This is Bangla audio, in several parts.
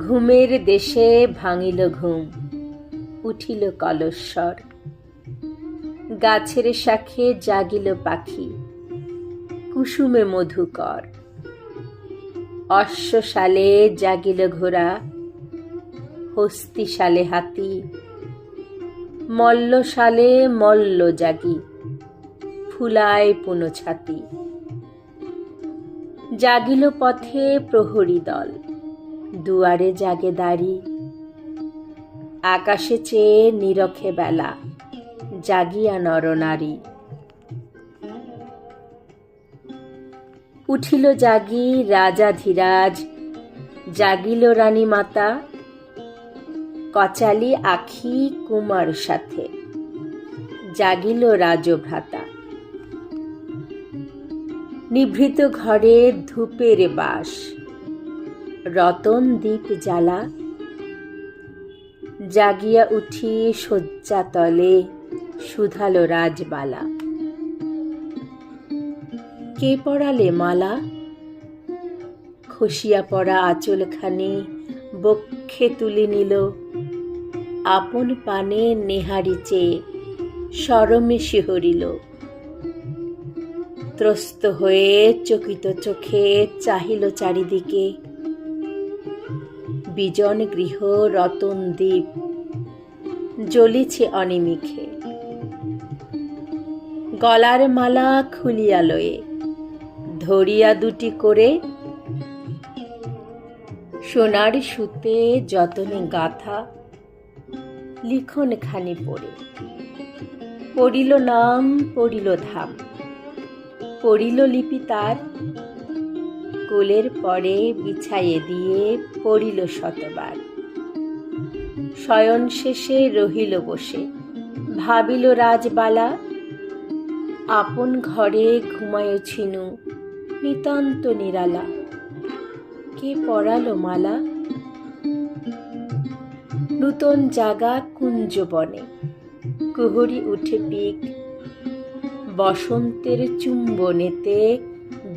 ঘুমের দেশে ভাঙিল ঘুম, উঠিল কলস্বর। গাছের শাখে জাগিল পাখি, কুসুমে মধুকর। অশ্বশালে জাগিল ঘোড়া, হস্তিশালে হাতি। মল্লশালে মল্ল জাগি, ফুলায় পুন ছাতি। জাগিল পথে প্রহরী দল, দুয়ারে জাগে দাঁড়ি। আকাশে চেয়ে নিরখে বেলা, জাগিয়া নরনারী। উঠিল জাগি রাজাধিরাজ, জাগিল রানী মাতা। কচালি আখি কুমার সাথে, জাগিল রাজভ্রাতা। নিভৃত ঘরে ধূপের বাস, রতন দীপ জ্বালা। জাগিয়া উঠি শয্যা তলে, শুধালো রাজবালা। কে পরালে মালা? খসিয়া পড়া আঁচলখানি বক্ষে তুলে নিল। আপন পানে নেহারি চেয়ে শরমে শিহরিল। ত্রস্ত হয়ে চকিত চোখে চাহিল চারিদিকে। বিজন গৃহ রতন দ্বীপ, জ্বলিছে অনিমিষে। গলার মালা খুলিয়া লয়ে, ধরিয়া দুটি করে। সোনার সুতে যতনে গাথা, লিখন খানি পড়ে। পড়িল নাম, পড়িল ধাম, পড়িল লিপি তার। কোলের পরে বিছাইয়ে দিয়ে পড়িল শতবার। শয়ন শেষে রহিল বসে, ভাবিল রাজবালা। আপন ঘরে ঘুমায়ছিনু, নিতান্ত নিরালা। কে পরালো মালা? নূতন জাগা কুঞ্জবনে, কুহরি উঠে পিক। বসন্তের চুম্বনেতে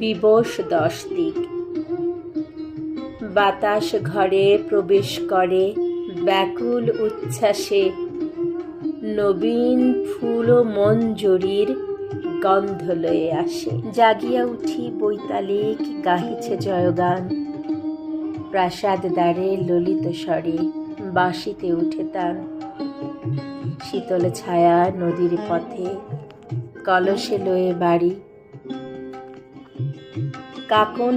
বিবশ 10 দিক। বাতাস ঘরে প্রবেশ করে ব্যাকুল উচ্ছ্বাসে। নবীন ফুল ও মঞ্জরীর গন্ধ লয়ে আসে। জাগিয়া উঠি বৈতালিক গাহিছে জয়গান। প্রাসাদ দ্বারে ললিত স্বরে বাঁশিতে উঠে তান। শীতল ছায়া নদীর পথে, কলসে লয়ে বাড়ি। কাকন